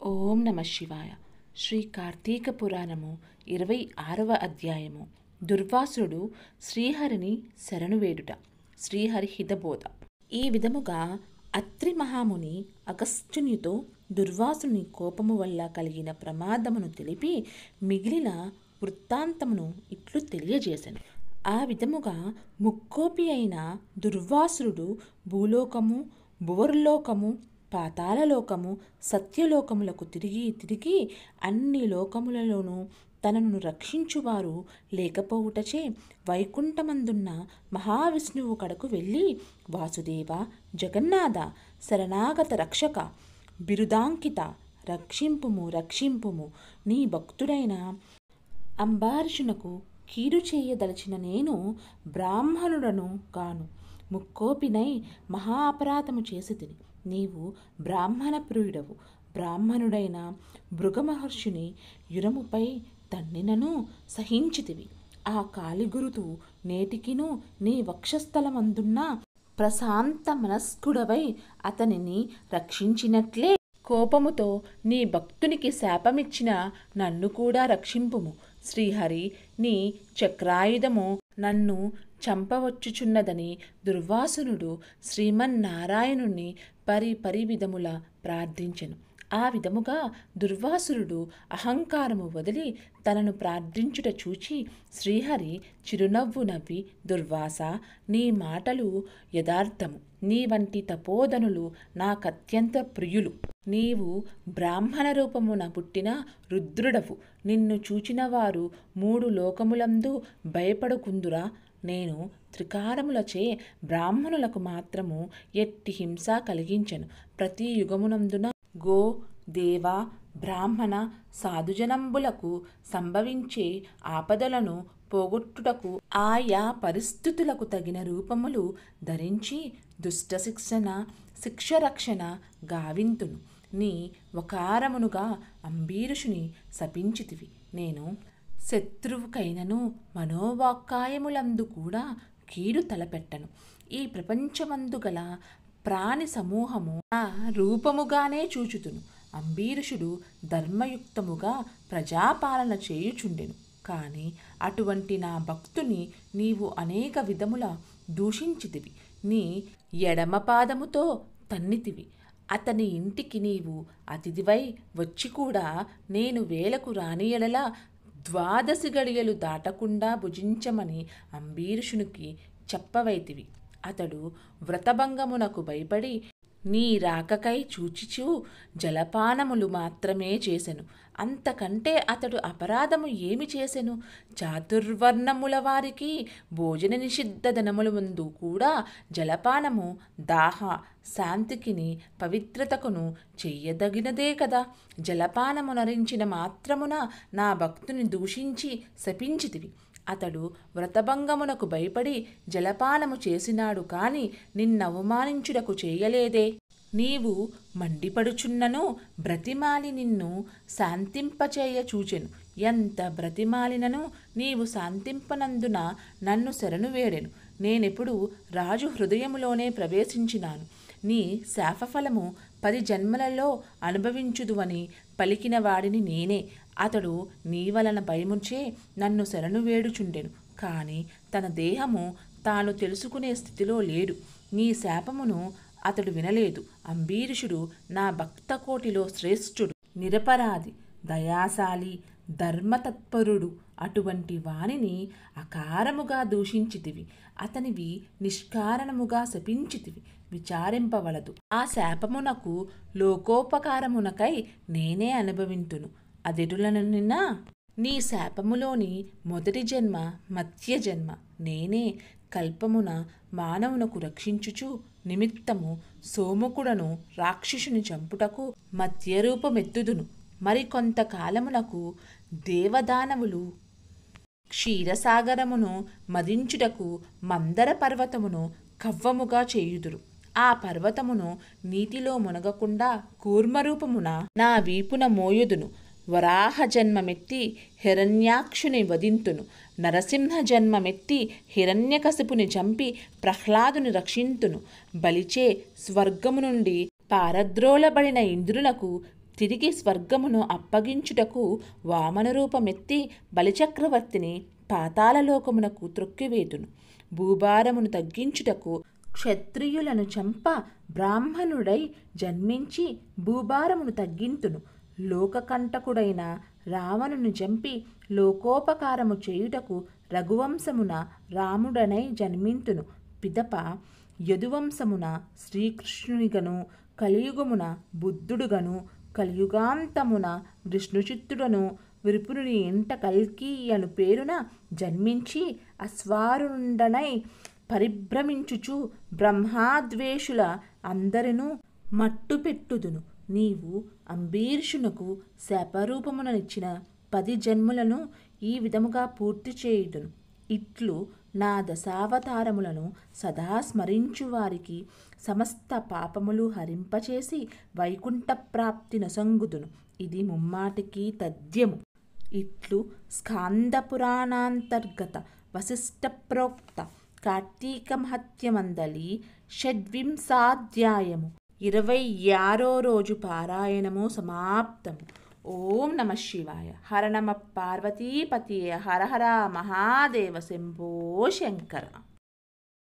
ఓం నమ శివాయ. శ్రీ కార్తీక పురాణము 26వ అధ్యాయము. దుర్వాసుడు శ్రీహరిని శరణువేడుట. శ్రీహరి హితబోధ. ఈ విధముగా అత్రి మహాముని అగస్త్యునితో దుర్వాసుని కోపము వల్ల కలిగిన ప్రమాదమును తెలిపి మిగిలిన వృత్తాంతమును ఇట్లు తెలియజేసెను. ఆ విధముగా ముక్కోపి అయిన దుర్వాసుడు భూలోకము, భువర్లోకము, పాతాళలోకము, సత్యలోకములకు తిరిగి అన్ని లోకములలోనూ తనను రక్షించువారు లేకపోవుటచే వైకుంఠమందున్న మహావిష్ణువు కడకు వెళ్ళి, వాసుదేవ, జగన్నాథ, శరణాగత రక్షక, బిరుదాంకిత, రక్షింపుము, నీ భక్తుడైన అంబారీషునకు కీడు చేయదలచిన నేను బ్రాహ్మణుడను గాను ముక్కోపినై మహా అపరాధము చేసి తిని. నీవు బ్రాహ్మణ ప్రియుడవు. బ్రాహ్మణుడైన భృగమహర్షిని యురముపై తన్నినను సహించితివి. ఆ కాలిగురుతు నేటికిను నీ వక్షస్థలమందున్న ప్రశాంత మనస్కుడవై అతనిని రక్షించినట్లే కోపముతో నీ భక్తునికి శాపమిచ్చిన నన్ను కూడా రక్షింపుము. శ్రీహరి, నీ చక్రాయుధము నన్ను చంపవచ్చుచున్నదని దుర్వాసునుడు శ్రీమన్నారాయణుని పరివిధముల ప్రార్థించెను. ఆ విధముగా దుర్వాసురుడు అహంకారము వదిలి తనను ప్రార్థించుట చూచి శ్రీహరి చిరునవ్వు నవ్వి, దుర్వాస, నీ మాటలు యథార్థము. నీ వంటి తపోధనులు నాకత్యంత ప్రియులు. నీవు బ్రాహ్మణ రూపమున పుట్టిన రుద్రుడవు. నిన్ను చూచిన వారు 3 లోకములందు భయపడుకుందురా. నేను త్రికారములచే బ్రాహ్మణులకు మాత్రము ఎట్టి హింస కలిగించెను. ప్రతి యుగమునందున గో, దేవ, బ్రాహ్మణ, సాధుజనంబులకు సంభవించే ఆపదలను పోగొట్టుటకు ఆయా పరిస్థితులకు తగిన రూపములు ధరించి దుష్ట శిక్షరక్షణ గావింతును. నీ వకారమునుగా అంబరీషుని శపించితివి. నేను శత్రువుకైనను మనోవాక్కాయములందు కూడా కీడు తలపెట్టను. ఈ ప్రపంచమందు గల ప్రాణి సమూహము నా రూపముగానే చూచుతును. అంబరీషుడు ధర్మయుక్తముగా ప్రజాపాలన చేయుచుండెను. కాని అటువంటి నా భక్తుని నీవు అనేక విధముల దూషించితివి. నీ ఎడమ పాదముతో తన్నితివి. అతని ఇంటికి నీవు అతిథివై వచ్చి కూడా నేను వేలకు రాని ఎడల 12 గడియలు దాటకుండా భుజించమని అంబరీషునికి చెప్పవైతివి. అతడు వ్రతభంగమునకు భయపడి నీ రాకకై చూచిచూ జలపానములు మాత్రమే చేసెను. అంతకంటే అతడు అపరాధము ఏమి చేసెను? చాతుర్వర్ణముల వారికి భోజన నిషిద్ధ ధనముల ముందు కూడా జలపానము దాహ శాంతికిని పవిత్రతకును చెయ్యదగినదే కదా. జలపానము నరించిన మాత్రమున నా భక్తుని దూషించి శపించితివి. అతడు వ్రతభంగమునకు భయపడి జలపానము చేసినాడు కాని నిన్నవమానించుటకు చేయలేదే. నీవు మండిపడుచున్నను బ్రతిమాలి నిన్ను శాంతింపచేయ చూచెను. ఎంత బ్రతిమాలినను నీవు శాంతింపనందున నన్ను శరణు వేడెను. నేనెప్పుడు రాజు హృదయములోనే ప్రవేశించినాను. నీ శాపఫలము 10 జన్మలలో అనుభవించుదువని పలికిన వాడిని నేనే. అతడు నీ వలన భయముచే నన్ను శరణు వేడుచుండెను. కాని తన దేహము తాను తెలుసుకునే స్థితిలో లేడు. నీ శాపమును అతడు వినలేదు. అంబరీషుడు నా భక్తకోటిలో శ్రేష్ఠుడు, నిరపరాధి, దయాశాలి, ధర్మతత్పరుడు. అటువంటి వానిని అకారముగా దూషించితివి. అతనివి నిష్కారణముగా శపించితివి. విచారింపవలదు. ఆ శాపమునకు లోకోపకారమునకై నేనే అనుభవింతును. అదెటులననినా నీ శాపములోని మొదటి జన్మ, మధ్య జన్మ నేనే. కల్పమున మానవునకు రక్షించుచు నిమిత్తము సోముకుడను రాక్షసుని చంపుటకు మధ్యరూపమెత్తుదును. మరికొంతకాలమునకు దేవదానవులు క్షీరసాగరమును మదించుటకు మందర పర్వతమును కవ్వముగా చేయుదురు. ఆ పర్వతమును నీటిలో మునగకుండా కూర్మరూపమున నా వీపున మోయుదును. వరాహ జన్మమెత్తి హిరణ్యాక్షుని వధింతును. నరసింహ జన్మమెత్తి హిరణ్యకశిపుని చంపి ప్రహ్లాదుని రక్షింతును. బలిచే స్వర్గము నుండి పారద్రోలబడిన ఇంద్రునకు తిరిగి స్వర్గమును అప్పగించుటకు వామన రూపమెత్తి బలిచక్రవర్తిని పాతాళలోకమునకు త్రొక్కివేతును. భూభారమును తగ్గించుటకు క్షత్రియులను చంప బ్రాహ్మణుడై జన్మించి భూభారమును తగ్గింతును. లోకకంటకుడైన రావణుని చంపి లోకోపకారము చేయుటకు రఘువంశమున రాముడనై జన్మింతును. పిదప యదువంశమున శ్రీకృష్ణునిగను, కలియుగమున బుద్ధుడుగను, కలియుగాంతమున విష్ణుచిత్తుడను, విరుపుని ఇంట కల్కి అను పేరున జన్మించి అశ్వారుండనై పరిభ్రమించుచు బ్రహ్మాద్వేషుల అందరినూ మట్టుపెట్టుదును. నీవు అంబరీషునకు శాపరూపముననిచ్చిన 10 జన్మలను ఈ విధముగా పూర్తి చేయుదును. ఇట్లు నా దశావతారములను సదా స్మరించు వారికి సమస్త పాపములు హరింపచేసి వైకుంఠ ప్రాప్తి నొసంగుదును. ఇది ముమ్మాటికి తథ్యము. ఇట్లు స్కాంద పురాణాంతర్గత వశిష్ఠ ప్రోక్త కార్తీక మహత్యమందలి షడ్వింశాధ్యాయము 26వ రోజు పారాయణము సమాప్తము. ఓం నమ శివాయ. హర నమ పార్వతీపతియే. హర హర మహాదేవ శంభో శంకర.